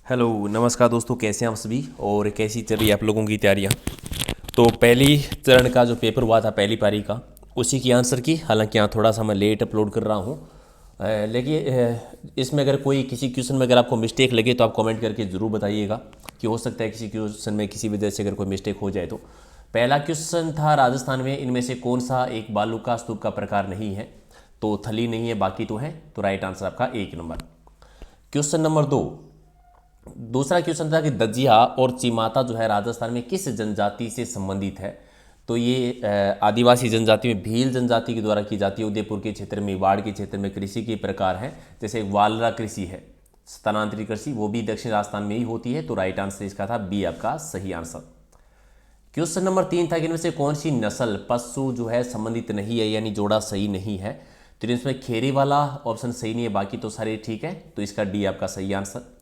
Hello नमस्कार दोस्तों, कैसे हैं आप सभी और कैसी चल रही है आप लोगों की तैयारियां। तो पहली चरण का जो पेपर हुआ था पहली पारी का, उसी की आंसर की। हालांकि यहाँ थोड़ा सा मैं लेट अपलोड कर रहा हूँ, लेकिन इसमें अगर कोई किसी क्वेश्चन में अगर आपको मिस्टेक लगे तो आप कमेंट करके ज़रूर बताइएगा कि हो सकता है किसी क्वेश्चन में किसी वजह से अगर कोई मिस्टेक हो जाए। तो पहला क्वेश्चन था, राजस्थान में इनमें से कौन सा एक बालू का स्तूप का प्रकार नहीं है। तो थली नहीं है, बाकी तो है। तो राइट आंसर आपका 1 नंबर। क्वेश्चन नंबर 2, दूसरा क्वेश्चन था कि दजिया और चिमाता जो है राजस्थान में किस जनजाति से संबंधित है। तो ये आदिवासी जनजाति में भील जनजाति के द्वारा की जाती है। उदयपुर के क्षेत्र में, मेवाड़ के क्षेत्र में कृषि के प्रकार हैं, जैसे वालरा कृषि है, स्थानांतरित कृषि, वो भी दक्षिण राजस्थान में ही होती है। तो राइट आंसर इसका था बी, आपका सही आंसर। क्वेश्चन नंबर 3 था कि इनमें से कौन सी नस्ल पशु जो है संबंधित नहीं है, यानी जोड़ा सही नहीं है। तो इसमें खेरी वाला ऑप्शन सही नहीं है, बाकी तो सारे ठीक है। तो इसका डी आपका सही आंसर।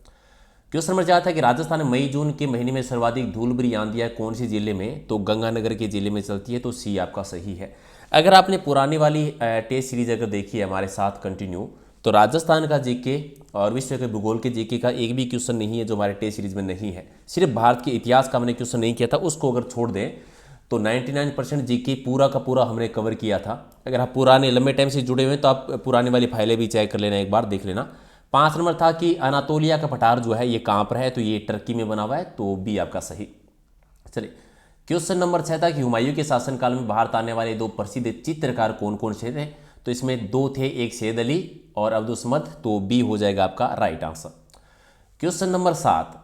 क्वेश्चन नंबर 4 था कि राजस्थान में मई जून के महीने में सर्वाधिक धूलभरी आंधियां कौन सी जिले में। तो गंगानगर के जिले में चलती है। तो सी आपका सही है। अगर आपने पुरानी वाली टेस्ट सीरीज अगर देखी है हमारे साथ कंटिन्यू, तो राजस्थान का जीके और विश्व के भूगोल के जीके का एक भी क्वेश्चन नहीं है जो हमारे टेस्ट सीरीज में नहीं है। सिर्फ भारत के इतिहास का हमने क्वेश्चन नहीं किया था, उसको अगर छोड़ दें तो 99% जीके पूरा का पूरा हमने कवर किया था। अगर आप पुराने लंबे टाइम से जुड़े हुए हैं तो आप पुरानी वाली फाइलें भी चेक कर लेना, एक बार देख लेना। 5 नंबर था कि अनातोलिया का पठार जो है ये कहाँ पर है। तो ये टर्की में बना हुआ है। तो बी आपका सही। चलिए क्वेश्चन नंबर 6 था कि हुमायूं के शासनकाल में भारत आने वाले 2 प्रसिद्ध चित्रकार कौन कौन से थे। तो इसमें 2 थे, एक सैयद अली और अब्दुल समद। तो बी हो जाएगा आपका right answer. Question number 7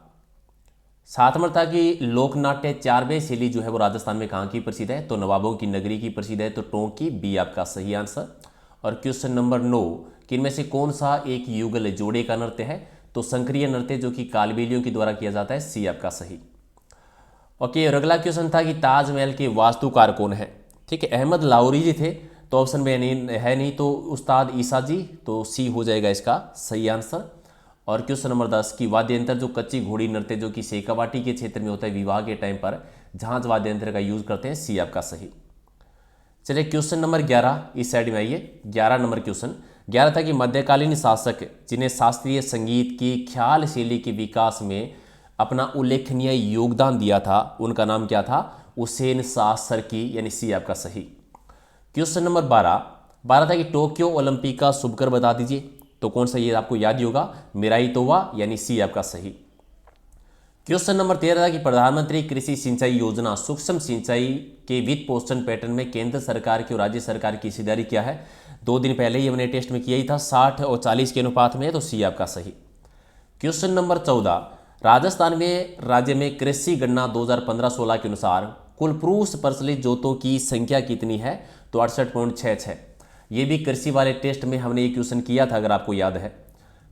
number था कि लोकनाट्य चारबे शैली जो है वो राजस्थान में कहाँ की प्रसिद्ध है। तो नवाबों की नगरी की प्रसिद्ध है। तो टोंक की। बी आपका सही आंसर। और क्वेश्चन नंबर 9 कि इनमें से कौन सा एक युगल जोड़े का नृत्य है। तो संक्रिय नृत्य जो कि कालबेलियों के द्वारा किया जाता है। सी आपका सही। ओके, और अगला क्वेश्चन था कि ताजमहल के वास्तुकार कौन है। ठीक है, अहमद लाहौरी जी थे। तो ऑप्शन में नहीं तो उस्ताद ईसा जी। तो सी हो जाएगा इसका सही आंसर। और क्वेश्चन नंबर 10 की वाद्य यंत्र जो कच्ची घोड़ी नृत्य जो कि शेखावाटी के क्षेत्र में होता है, विवाह के टाइम पर झांझ वाद्य यंत्र का यूज करते हैं। सी आपका सही। चलिए क्वेश्चन नंबर 11 इस साइड में आइए। 11 नंबर क्वेश्चन 11 था कि मध्यकालीन शासक जिन्हें शास्त्रीय संगीत की ख्याल शैली के विकास में अपना उल्लेखनीय योगदान दिया था, उनका नाम क्या था। हुसैन शाह सरकी, यानी सी आपका सही। क्वेश्चन नंबर 12 था कि टोक्यो ओलंपिक का शुभकर बता दीजिए। तो कौन सा, ये आपको याद ही होगा, मिराई तोवा, यानी सी आपका सही। क्वेश्चन नंबर 13 था कि प्रधानमंत्री कृषि सिंचाई योजना सूक्ष्म सिंचाई के वित्त पोषण पैटर्न में केंद्र सरकार की और राज्य सरकार की हिस्सेदारी क्या है। 2 दिन पहले ही हमने टेस्ट में किया ही था, 60 और 40 के अनुपात में है। तो सी आपका सही। क्वेश्चन नंबर 14, राजस्थान में राज्य में कृषि गणना 2015-16 के अनुसार कुल पुरुष प्रचलित जोतों की संख्या कितनी है। तो 68.66। ये भी कृषि वाले टेस्ट में हमने ये क्वेश्चन किया था, अगर आपको याद है।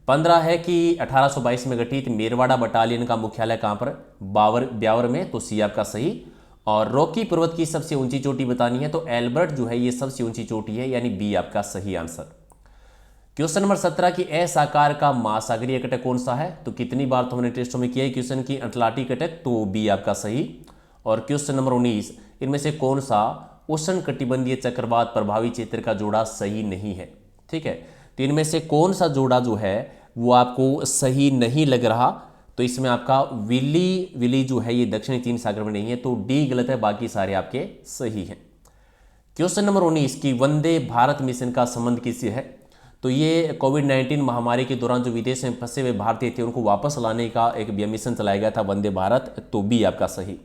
15 है कि 1822 में गठित मेरवाड़ा बटालियन का मुख्यालय कहाँ पर, ब्यावर में। तो सी आपका सही। और रॉकी पर्वत की सबसे ऊंची चोटी बतानी है। तो एल्बर्ट जो है ये सबसे ऊंची चोटी है, यानी बी आपका सही आंसर। क्वेश्चन नंबर 17 की एस आकार का महासागरीय कटक कौन सा है। तो कितनी बार तो हमने टेस्टों में किया है क्वेश्चन की अटलांटिक कटक। तो बी आपका सही। और क्वेश्चन नंबर 19, इनमें से कौन सा उष्ण कटिबंधीय चक्रवात प्रभावी क्षेत्र का जोड़ा सही नहीं है। ठीक है, तो इनमें से कौन सा जोड़ा जो है वो आपको सही नहीं लग रहा। तो इसमें आपका विली जो है ये दक्षिणी चीन सागर में नहीं है। तो डी गलत है, बाकी सारे आपके सही हैं। क्वेश्चन नंबर 19 की वंदे भारत मिशन का संबंध किससे है। तो ये कोविड-19 महामारी के दौरान जो विदेश में फंसे हुए भारतीय थे उनको वापस लाने का एक मिशन चलाया गया था, वंदे भारत। तो बी आपका सही।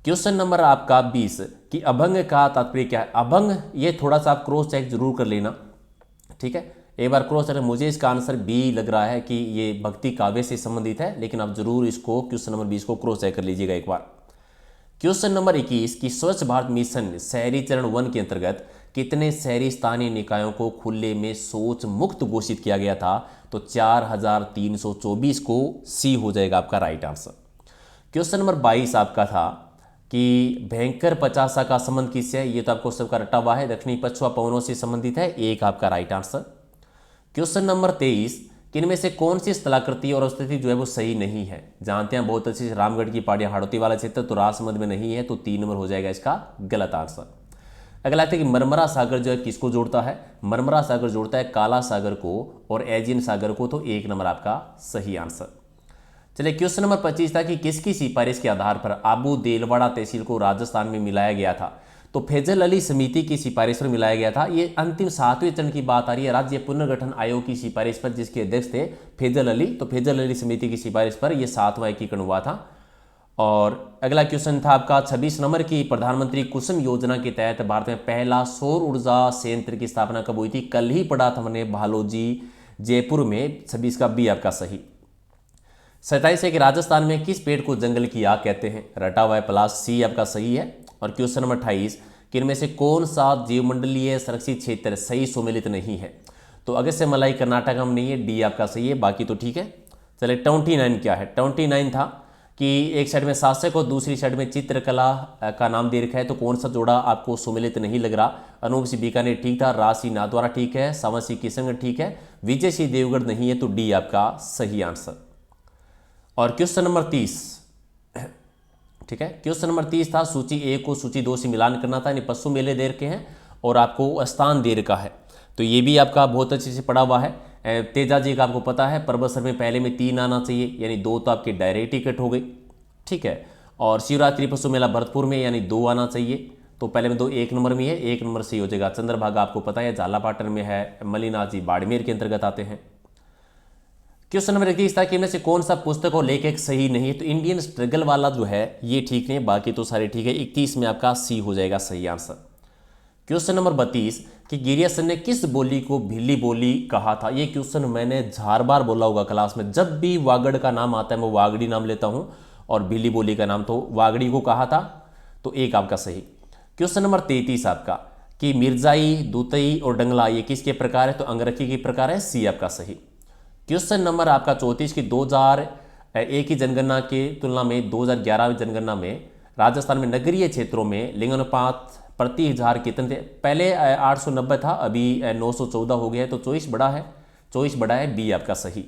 क्वेश्चन नंबर आपका 20 कि अभंग का तात्पर्य क्या है। अभंग ये थोड़ा सा आप क्रॉस चेक जरूर कर लेना। ठीक है, एक बार क्रॉस चेक। मुझे इसका आंसर बी लग रहा है कि ये भक्ति काव्य से संबंधित है, लेकिन आप जरूर इसको क्वेश्चन नंबर 20 को क्रॉस चेक कर लीजिएगा एक बार। क्वेश्चन नंबर 21 की स्वच्छ भारत मिशन शहरी चरण 1 के अंतर्गत कितने शहरी स्थानीय निकायों को खुले में शौच मुक्त घोषित किया गया था। तो 4324 को सी हो जाएगा आपका राइट आंसर। क्वेश्चन नंबर 22 आपका था कि भयंकर पचासा का संबंध किससे है। ये तो आपको सबका रटा हुआ है, दक्षिणी पछुआ पवनों से संबंधित है। एक आपका राइट आंसर। क्वेश्चन नंबर 23 कि इनमें से कौन सी स्थलाकृति और स्थिति जो है वो सही नहीं है। जानते हैं बहुत अच्छी रामगढ़ की पहाड़ियां, हाड़ौती वाला क्षेत्र, तो राजसमंद में नहीं है। तो 3 नंबर हो जाएगा इसका गलत आंसर। अगला है कि मरमरा सागर जो है किसको जोड़ता है। मरमरा सागर जोड़ता है काला सागर को और एजियन सागर को। तो 1 नंबर आपका सही आंसर। चलिए क्वेश्चन नंबर 25 था कि किसकी सिफारिश के आधार पर आबू देलवाड़ा तहसील को राजस्थान में मिलाया गया था। तो फैजल अली समिति की सिफारिश पर मिलाया गया था। ये अंतिम 7वें चरण की बात आ रही है, राज्य पुनर्गठन आयोग की सिफारिश पर, जिसके अध्यक्ष थे फैजल अली। तो फैजल अली समिति की सिफारिश पर यह 7वां एकीकरण हुआ था। और अगला क्वेश्चन था आपका 26 नंबर की, प्रधानमंत्री कुसुम योजना के तहत भारत में पहला सौर ऊर्जा संयंत्र की स्थापना कब हुई थी? कल ही पढ़ा था हमने, भालोजी जयपुर में। 26 का बी आपका सही। 27 है कि राजस्थान में किस पेड़ को जंगल की आग कहते हैं? रटा हुआ है प्लास, सी आपका सही है। और क्वेश्चन नंबर 28 कि इनमें से कौन सा जीवमंडलीय संरक्षित क्षेत्र सही सुमेलित नहीं है? तो अगस्त्य मलाई कर्नाटक में नहीं है, डी आपका सही है, बाकी तो ठीक है। चलिए 29 क्या है? 29 था कि एक साइड में शासक और दूसरी साइड में चित्रकला का नाम दे रखा है, तो कौन सा जोड़ा आपको सुमेलित नहीं लग रहा? अनूप सिंह बीकानेर ठीक था, राज सिंह नाथद्वारा ठीक है, सावंत सिंह किशनगढ़ ठीक है, विजय सिंह देवगढ़ नहीं है, तो डी आपका सही आंसर। और क्वेश्चन नंबर 30, ठीक है, क्वेश्चन नंबर 30 था सूची 1 को सूची 2 से मिलान करना था। यानी पशु मेले दे रखे हैं और आपको स्थान दे रखा है, तो ये भी आपका बहुत अच्छे से पढ़ा हुआ है। तेजा जी का आपको पता है, परबसर में पहले में 3 आना चाहिए, यानी 2 तो आपकी डायरेक्ट टिकट हो गई, ठीक है। और शिवरात्रि पशु मेला भरतपुर में, यानी 2 आना चाहिए, तो पहले में 2 1 नंबर में है, 1 नंबर सही हो जाएगा। चंद्रभागा आपको पता है झालापाटन में है, मलिनाथ जी बाड़मेर के अंतर्गत आते हैं। क्वेश्चन नंबर 31 था कि इनमें से कौन सा पुस्तक और लेखक सही नहीं है? तो इंडियन स्ट्रगल वाला जो है ये ठीक नहीं, बाकी तो सारे ठीक है। 31 में आपका सी हो जाएगा सही आंसर। क्वेश्चन नंबर 32 कि गिरियासन ने किस बोली को भिल्ली बोली कहा था? ये क्वेश्चन मैंने 1000 बार बोला होगा क्लास में, जब भी वागड़ का नाम आता है मैं वागड़ी नाम लेता हूं, और भिल्ली बोली का नाम तो वागड़ी को कहा था, तो एक आपका सही। क्वेश्चन नंबर 33 आपका कि मिर्जाई, दूतई और डंगला ये किसके प्रकार है? तो अंगरखी के प्रकार है, सी आपका सही। क्वेश्चन नंबर आपका 34 की 2001 की जनगणना की तुलना में 2011 जनगणना में राजस्थान में नगरीय क्षेत्रों में लिंगानुपात प्रति 1000 कितने थे? पहले 890 था, अभी 914 हो गया है, तो 24 बड़ा है, 24 बड़ा है, बी आपका सही।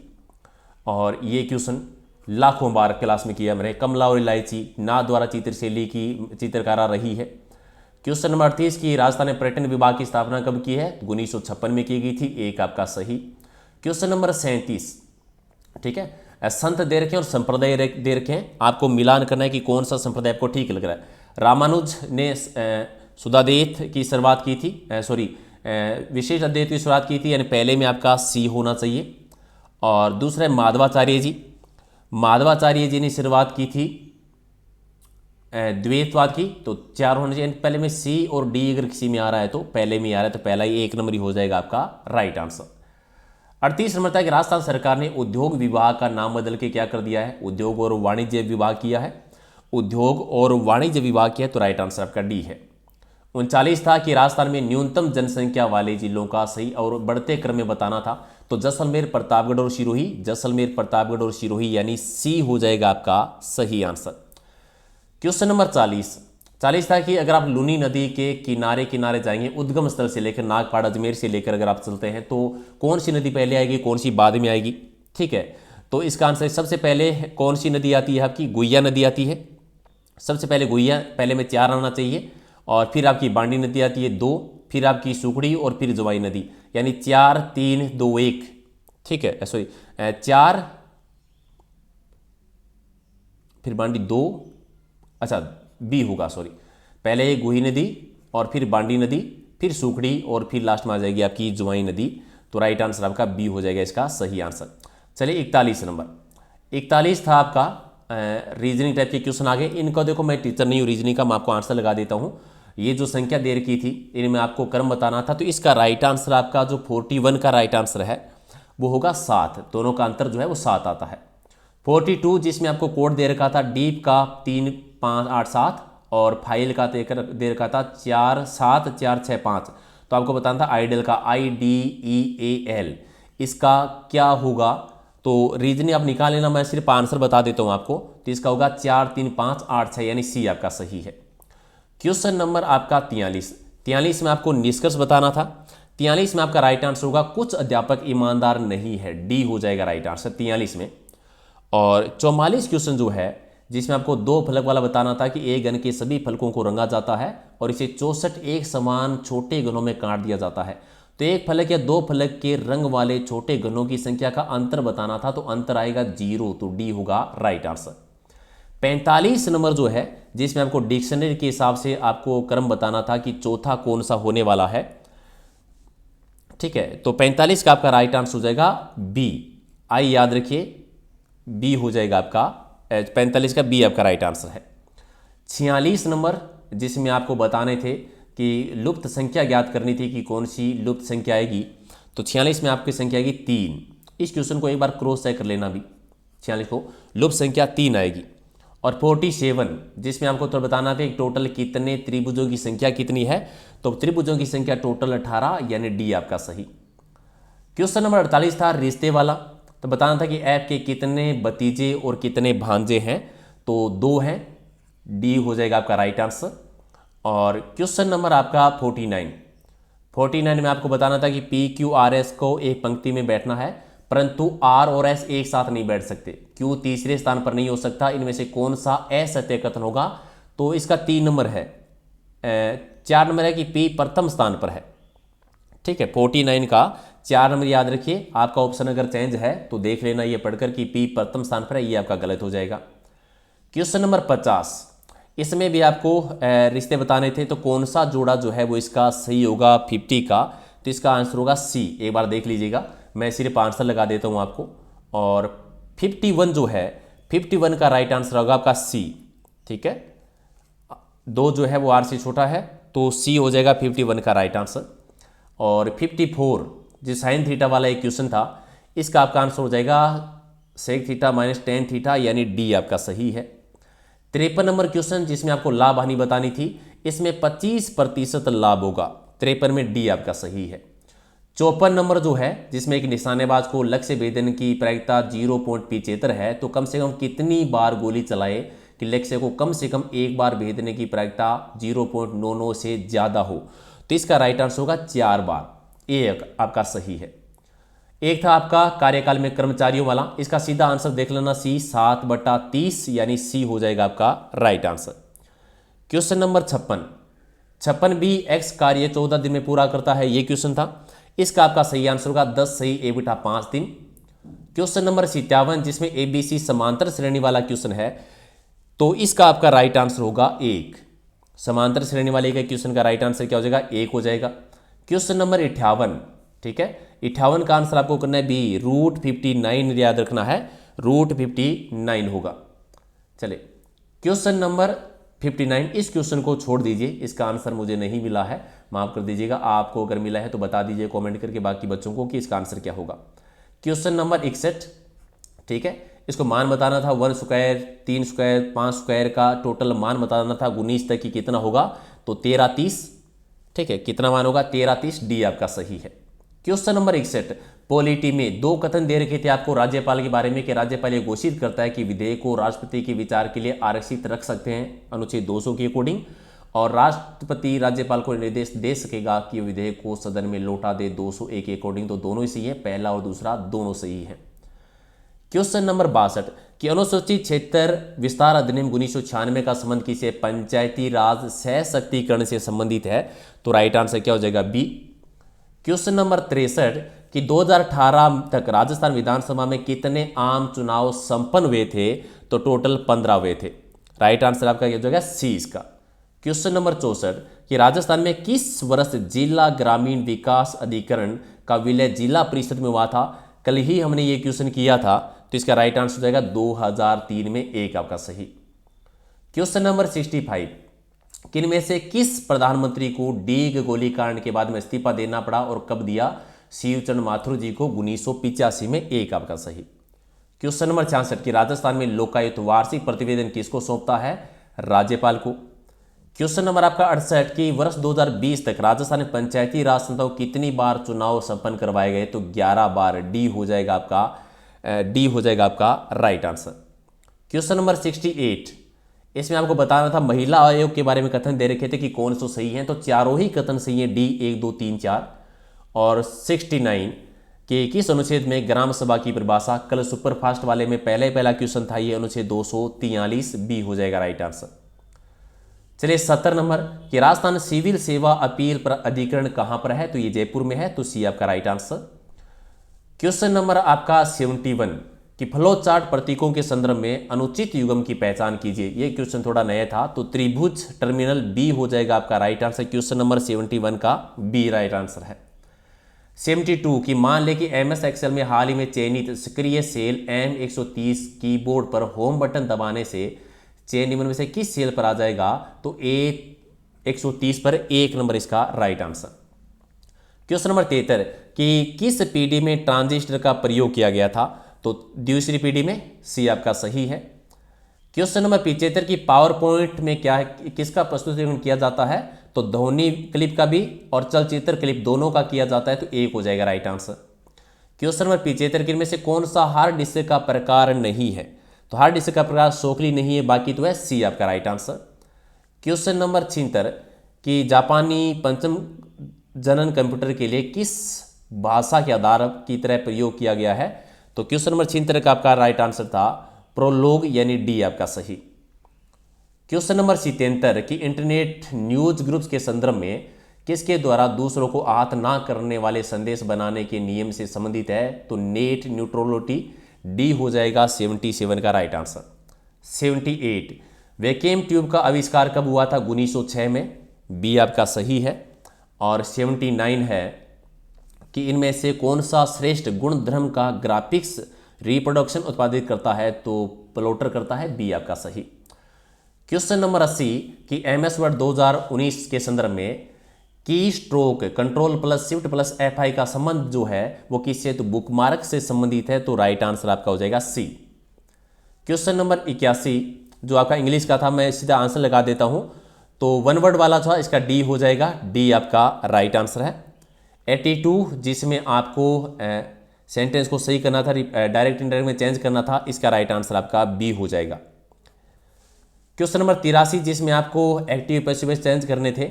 और ये क्वेश्चन लाखों बार क्लास में किया मैंने। कमला और इलायची नाथ द्वारा चित्रशैली की चित्रकारा रही है। क्वेश्चन नंबर 38 की राजस्थान में पर्यटन विभाग की स्थापना कब की है? 1956 में की गई थी, एक आपका सही। क्वेश्चन नंबर 37, ठीक है, संत दे रखे और संप्रदाय दे रखे हैं, आपको मिलान करना है कि कौन सा संप्रदाय आपको ठीक लग रहा है। रामानुज ने सुधादेत की शुरुआत की थी, विशेष अद्वैत की शुरुआत की थी, यानी पहले में आपका सी होना चाहिए। और दूसरा माधवाचार्य जी, माधवाचार्य जी ने शुरुआत की थी द्वैतवाद की, तो 4 होना चाहिए। पहले में सी और डी अगर किसी में आ रहा है तो पहले में आ रहा है, तो पहला ही 1 नंबर ही हो जाएगा आपका राइट आंसर। 38 नंबर था कि राजस्थान सरकार ने उद्योग विभाग का नाम बदल के क्या कर दिया है? उद्योग और वाणिज्य विभाग किया है, उद्योग और वाणिज्य विभाग किया है, तो राइट आंसर आपका डी है। 39 था कि राजस्थान में न्यूनतम जनसंख्या वाले जिलों का सही और बढ़ते क्रम में बताना था, तो जैसलमेर, प्रतापगढ़ और सिरोही, जैसलमेर, प्रतापगढ़ और सिरोही, यानी सी हो जाएगा आपका सही आंसर। क्वेश्चन नंबर 40 था कि अगर आप लूनी नदी के किनारे किनारे जाएंगे, उद्गम स्थल से लेकर नागपाड़ा, अजमेर से लेकर अगर आप चलते हैं, तो कौन सी नदी पहले आएगी, कौन सी बाद में आएगी? ठीक है, तो इसका आंसर सबसे पहले कौन सी नदी आती है? आपकी गुइया नदी आती है, सबसे पहले गुइया, पहले में 4 आना चाहिए। और फिर आपकी बांडी नदी आती है 2, फिर आपकी सुखड़ी और फिर जवाई नदी, यानी 4 3 2 1, ठीक है, सॉरी 4 फिर बांडी 2, अच्छा बी होगा, सॉरी, पहले गुही नदी और फिर बांडी नदी, फिर सूखड़ी और फिर लास्ट में आ जाएगी आपकी जुवाई नदी, तो राइट आंसर आपका बी हो जाएगा इसका सही आंसर। चलिए 41 नंबर, 41 था आपका रीजनिंग टाइप के क्वेश्चन आ गए। इनका देखो मैं टीचर नहीं हूँ रीजनिंग का, मैं आपको आंसर लगा देता हूँ। ये जो संख्या दे रखी थी इनमें आपको क्रम बताना था, तो इसका राइट आंसर आपका जो 41 का राइट आंसर है वो होगा 7, दोनों का अंतर जो है वो 7 आता है। 42 जिसमें आपको कोड दे रखा था डीप का 3 5 8 7 और फाइल का दे रखा था 4 7 4 6 5, तो आपको बताना था आइडल का IDEAL, इसका क्या होगा? तो रीजनिंग आप निकाल लेना, मैं सिर्फ आंसर बता देता हूं आपको। तो इसका होगा 4 3 5 8 6, यानी सी आपका सही है। क्वेश्चन नंबर आपका 43 में आपको निष्कर्ष बताना था। 43 में आपका राइट आंसर होगा कुछ अध्यापक ईमानदार नहीं है, डी हो जाएगा राइट आंसर 43 में। और 44 क्वेश्चन जो है जिसमें आपको 2 फलक वाला बताना था कि एक घन के सभी फलकों को रंगा जाता है और इसे 64 एक समान छोटे घनों में काट दिया जाता है, तो एक फलक या दो फलक के रंग वाले छोटे घनों की संख्या का अंतर बताना था, तो अंतर आएगा 0, तो डी होगा राइट आंसर। 45 नंबर जो है, जिसमें आपको डिक्शनरी के हिसाब से आपको क्रम बताना था कि चौथा कौन सा होने वाला है। ठीक है, तो 45 का आपका राइट आंसर हो जाएगा बी। आई याद रखिए, बी हो जाएगा आपका 45 का बी आपका राइट आंसर है। 46 नंबर, जिसमें आपको बताने थे कि लुप्त संख्या ज्ञात करनी थी कि कौन सी लुप्त संख्या आएगी, तो 46 में आपकी संख्या आएगी 3। इस क्वेश्चन को एक बार क्रॉस चेक कर लेना भी, 46 को लुप्त संख्या 3 आएगी। और 47, जिसमें आपको तो बताना था टोटल कितने त्रिभुजों की संख्या कितनी है, तो त्रिभुजों की संख्या टोटल 18, यानी डी आपका सही। क्वेश्चन नंबर 48 था रिश्ते वाला, तो बताना था कि ऐप के कितने भतीजे और कितने भांजे हैं, तो 2 हैं, डी हो जाएगा आपका राइट आंसर। और क्वेश्चन नंबर आपका 49 में आपको बताना था कि पी क्यू आर एस को एक पंक्ति में बैठना है, परंतु आर और एस एक साथ नहीं बैठ सकते, क्यू तीसरे स्थान पर नहीं हो सकता, इनमें से कौन सा असत्य कथन होगा, तो इसका 3 नंबर है, 4 नंबर है कि पी प्रथम स्थान पर है। ठीक है, 49 का 4 नंबर याद रखिए, आपका ऑप्शन अगर चेंज है तो देख लेना ये पढ़कर कि पी प्रथम स्थान पर है, ये आपका गलत हो जाएगा। क्वेश्चन नंबर 50, इसमें भी आपको रिश्ते बताने थे, तो कौन सा जोड़ा जो है वो इसका सही होगा 50 का, तो इसका आंसर होगा सी। एक बार देख लीजिएगा, मैं सिर्फ आंसर लगा देता हूँ आपको। और 51 जो है, 51 का राइट आंसर होगा आपका सी। ठीक है, 2 जो है वो आर से छोटा है, तो सी हो जाएगा 51 का राइट आंसर। और 54 जो साइन थीटा वाला एक क्वेश्चन था, इसका आपका आंसर हो जाएगा sec theta minus tan theta, यानी डी आपका सही है। 53 नंबर क्वेश्चन, जिसमें आपको लाभ हानि बतानी थी, इसमें 25% लाभ होगा, 53 में डी आपका सही है। 54 नंबर जो है, जिसमें एक निशानेबाज को लक्ष्य भेदन की प्रायिकता 0.75 है, तो कम से कम कितनी बार गोली चलाए कि लक्ष्य को कम से कम एक बार भेदने की प्रायिकता 0.99 से ज़्यादा हो, तो इसका राइट आंसर होगा 4 बार। ए आपका सही है। एक था आपका कार्यकाल में कर्मचारियों वाला, इसका सीधा आंसर देख लेना सी, 7/30, यानी सी हो जाएगा आपका राइट आंसर। क्वेश्चन नंबर 56 भी एक्स कार्य 14 दिन में पूरा करता है, ये क्वेश्चन था, इसका आपका सही आंसर होगा 10 सही ए बिटा 5 दिन। क्वेश्चन नंबर 57, जिसमें एबीसी समांतर श्रेणी वाला क्वेश्चन है, तो इसका आपका राइट आंसर होगा 1। समांतर श्रेणी वाले के क्वेश्चन का राइट आंसर क्या हो जाएगा, 1 हो जाएगा। क्वेश्चन नंबर 58, ठीक है, 58 का आंसर आपको करना है बी, √59 याद रखना है, √59 होगा। चले क्वेश्चन नंबर 59, इस क्वेश्चन को छोड़ दीजिए, इसका आंसर मुझे नहीं मिला है, माफ कर दीजिएगा। आपको अगर मिला है तो बता दीजिए कमेंट करके बाकी बच्चों को कि इसका आंसर क्या होगा। क्वेश्चन नंबर 61, ठीक है, इसको मान बताना था, 1 स्क्वायर 3 स्क्वायर 5 स्क्वायर का टोटल मान बताना था 19 तक की कितना होगा, तो 1330। ठीक है, कितना मान होगा, 1330, डी आपका सही है। क्वेश्चन नंबर 61, पॉलिटी में 2 कथन दे रखे थे आपको राज्यपाल के बारे में कि राज्यपाल ये घोषित करता है कि विधेयक को राष्ट्रपति के विचार के लिए आरक्षित रख सकते हैं अनुच्छेद 200 के अकॉर्डिंग, और राष्ट्रपति राज्यपाल को निर्देश दे सकेगा कि विधेयक को सदन में लौटा दे 201 के अकॉर्डिंग, तो दोनों ही सही है, पहला और दूसरा दोनों सही है। क्वेश्चन नंबर 62 कि अनुसूचित क्षेत्र विस्तार अधिनियम 1996 का संबंध किसे पंचायती राज सशक्तिकरण से संबंधित है, तो राइट आंसर क्या हो जाएगा, बी। क्वेश्चन नंबर 63 कि 2018 तक राजस्थान विधानसभा में कितने आम चुनाव संपन्न हुए थे, तो टोटल 15 हुए थे, राइट आंसर आपका क्या हो जाएगा, सी इसका। क्वेश्चन नंबर 64 कि राजस्थान में किस वर्ष जिला ग्रामीण विकास अधिकरण का विलय जिला परिषद में हुआ था, कल ही हमने ये क्वेश्चन किया था, तो इसका राइट आंसर हो जाएगा 2003 में, एक आपका सही। क्वेश्चन नंबर 65 किनमें से किस प्रधानमंत्री को डीग गोलीकांड के बाद में इस्तीफा देना पड़ा और कब दिया, शिवचरण माथुर जी को 1985 में, एक आपका सही। क्वेश्चन नंबर 66 कि राजस्थान में लोकायुक्त वार्षिक प्रतिवेदन किसको सौंपता है, राज्यपाल को। क्वेश्चन नंबर आपका 68 कि वर्ष 2020 तक राजस्थान में पंचायती राज संस्थाओं कितनी बार चुनाव संपन्न करवाए गए, तो 11 बार, डी हो जाएगा आपका राइट आंसर। क्वेश्चन नंबर 68, इसमें आपको बताना था महिला आयोग के बारे में कथन दे रखे थे कि कौन सो सही हैं, तो चारों ही कथन सही हैं, डी 1 2 3 4। और 69 कि किस अनुच्छेद में ग्राम सभा की परिभाषा, कल सुपरफास्ट वाले में पहला क्वेश्चन था, ये अनुच्छेद 243, बी हो जाएगा राइट आंसर। चलिए 70 नंबर कि राजस्थान सिविल सेवा अपील अधिकरण कहां पर है, तो ये जयपुर में है, तो सी आपका राइट आंसर। क्वेश्चन नंबर आपका 71 कि फ्लो चार्ट प्रतीकों के संदर्भ में अनुचित युग्म की पहचान कीजिए। ये क्वेश्चन थोड़ा नया था, तो त्रिभुज टर्मिनल बी हो जाएगा आपका राइट आंसर। क्वेश्चन नंबर 71 का बी राइट आंसर है। 72 कि मान ले कि MS एक्सेल में हाल ही में चयनित सक्रिय सेल M130 कीबोर्ड पर होम बटन दबाने से चयन निम्न में से किस सेल पर आ जाएगा, तो A130 पर 1 नंबर इसका राइट आंसर। क्वेश्चन नंबर 73 कि किस पीढ़ी में ट्रांजिस्टर का प्रयोग किया गया था, तो दूसरी पीढ़ी में, सी आपका सही है। क्वेश्चन नंबर 75 की पावर पॉइंट में क्या है, किसका प्रस्तुतिकरण किया जाता है, तो ध्वनि क्लिप का भी और चलचित्र क्लिप दोनों का किया जाता है, तो एक हो जाएगा राइट आंसर। क्वेश्चन नंबर 75 के में से कौन सा हार्ड डिस्क का प्रकार नहीं है, तो हार्ड डिस्क का प्रकार सोकली नहीं है, बाकी तो है सी आपका राइट आंसर। क्वेश्चन नंबर 76 कि जापानी पंचम जनन कंप्यूटर के लिए किस भाषा के आधार की तरह प्रयोग किया गया है, तो क्वेश्चन नंबर 76 का आपका राइट आंसर था प्रोलोग, यानी डी आपका सही। क्वेश्चन नंबर 77 कि इंटरनेट न्यूज ग्रुप्स के संदर्भ में किसके द्वारा दूसरों को आहत ना करने वाले संदेश बनाने के नियम से संबंधित है, तो नेट न्यूट्रलिटी, डी हो जाएगा 77 का राइट आंसर। 78 वैक्यूम ट्यूब का आविष्कार कब हुआ था, 1906 में, बी आपका सही है। और 79 है कि इनमें से कौन सा श्रेष्ठ गुणधर्म का ग्राफिक्स रिप्रोडक्शन उत्पादित करता है, तो प्लॉटर करता है, बी आपका सही। क्वेश्चन नंबर 80 कि MS वर्ड 2019 के संदर्भ में की stroke control plus shift plus F5 का संबंध जो है वो किससे, तो बुकमार्क से संबंधित है, तो राइट आंसर आपका हो जाएगा सी। क्वेश्चन नंबर 81 जो आपका इंग्लिश का था, मैं सीधा आंसर लगा देता हूं, तो वन वर्ड वाला था, इसका डी हो जाएगा, डी आपका राइट आंसर है। 82 जिसमें आपको सेंटेंस को सही करना था, डायरेक्ट इनडायरेक्ट में चेंज करना था, इसका राइट आंसर आपका बी हो जाएगा। क्वेश्चन नंबर 83 जिसमें आपको एक्टिव पैसिव चेंज करने थे,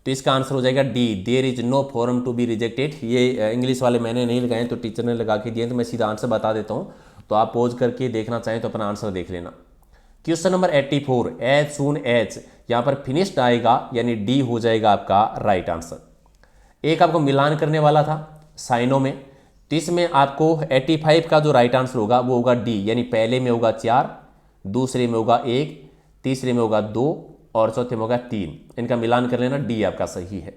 तो इसका आंसर हो जाएगा D, there is no form to be rejected. ये इंग्लिश वाले मैंने नहीं लगाए, तो टीचर ने लगा के दिए, तो मैं सीधा आंसर बता देता हूँ, तो आप पॉज करके देखना चाहें तो अपना आंसर देख लेना। Question number 84 as soon as, यहाँ पर फिनिश्ड आएगा, यानी डी हो जाएगा आपका राइट आंसर। एक आपको मिलान करने वाला था साइनों में, तो इसमें आपको 85 का जो राइट आंसर होगा वो होगा डी, यानी पहले में होगा 4, दूसरे में होगा 1, तीसरे में होगा 2 और चौथे में होगा 3। इनका मिलान कर लेना, डी आपका सही है।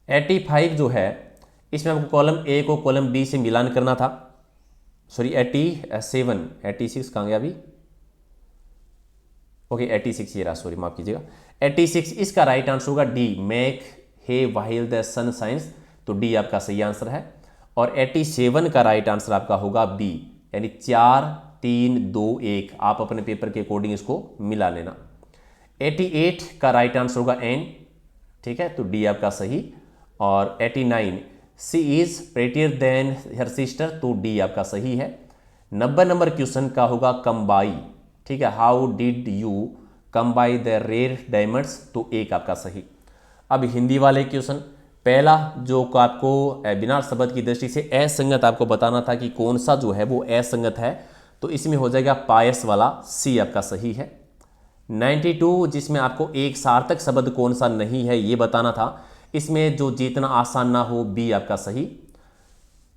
85 जो है इसमें आपको कॉलम ए को कॉलम बी से मिलान करना था, सॉरी 86 कहाँ गया अभी, ओके 86 ये रहा, सॉरी माफ कीजिएगा, 86 इसका राइट आंसर होगा D, make hay while the sun shines, तो डी आपका सही आंसर है। और 87 का राइट आंसर आपका होगा बी, यानी 4, 3, 2, 1, आप अपने पेपर के अकॉर्डिंग इसको मिला लेना। 88 का राइट आंसर होगा एन, ठीक है, तो डी आपका सही। और 89 सी इज प्रेटियर देन हर सिस्टर, तो डी आपका सही है। 90 नंबर क्वेश्चन का होगा कंबाई, ठीक है, how did you combine the rare diamonds, तो एक आपका सही। अब हिंदी वाले क्वेश्चन, पहला जो आपको बिना शब्द की दृष्टि से असंगत आपको बताना था कि कौन सा जो है वो असंगत है, तो इसमें हो जाएगा पायस वाला, सी आपका सही है। 92 जिसमें आपको एक सार्थक शब्द कौन सा नहीं है ये बताना था, इसमें जो जीतना आसान ना हो, बी आपका सही।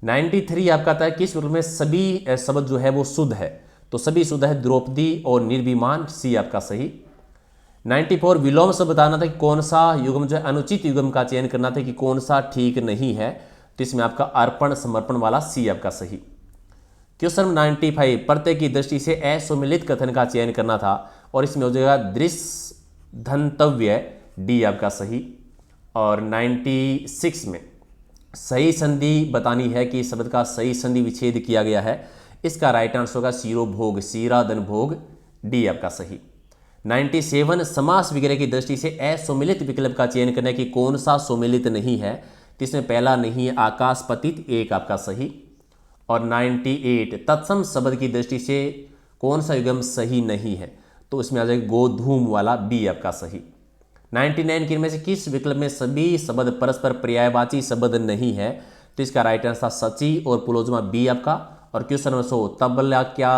93 आपका था किस रूप में सभी शब्द जो है वो शुद्ध है, तो सभी शुद्ध है, द्रौपदी और निर्विमान, सी आपका सही। 94 विलोम से बताना था कि कौन सा युग्म जो है अनुचित युग्म का चयन करना था कि कौन सा ठीक नहीं है, तो इसमें आपका अर्पण समर्पण वाला, सी आपका सही। क्वेश्चन 95 प्रत्यय की दृष्टि से असुमिलित कथन का चयन करना था, और इसमें हो जाएगा दृश्य धंतव्य, डी आपका सही। और 96 में सही संधि बतानी है कि शब्द का सही संधि विच्छेद किया गया है, इसका राइट आंसर होगा शिरोभोग, शीरा धन भोग, डी आपका सही। 97 समास वगैरह की दृष्टि से असुमिलित विकल्प का चयन करना है कि कौन सा सुमिलित नहीं है, तो इसमें पहला नहीं है आकाश पतित, एक आपका सही। और 98 तत्सम शब्द की दृष्टि से कौन सा युग्म सही नहीं है, तो इसमें आ जाएगा गोधूम वाला, बी आपका सही। 99 के में से किस विकल्प में सभी शब्द परस्पर पर्यायवाची शब्द नहीं है, तो इसका राइट आंसर सची और पुलोजमा, बी आपका। और क्वेश्चन नंबर 100 तबला क्या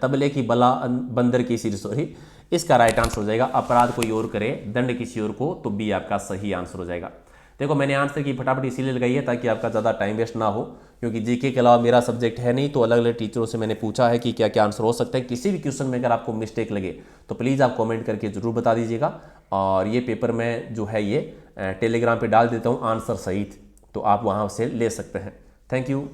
तबले की बला बंदर की सिर, सॉरी इसका राइट आंसर हो जाएगा अपराध कोई और करे दंड किसी और को, तो बी आपका सही आंसर हो जाएगा। देखो मैंने आंसर की फटाफट इसीलिए लगाई है ताकि आपका ज़्यादा टाइम वेस्ट ना हो, क्योंकि जीके के अलावा मेरा सब्जेक्ट है नहीं, तो अलग अलग टीचरों से मैंने पूछा है कि क्या क्या आंसर हो सकता है। किसी भी क्वेश्चन में अगर आपको मिस्टेक लगे तो प्लीज़ आप कमेंट करके ज़रूर बता दीजिएगा। और ये पेपर मैं जो है ये टेलीग्राम पे डाल देता हूँ आंसर सहित, तो आप वहाँ से ले सकते हैं। Thank you.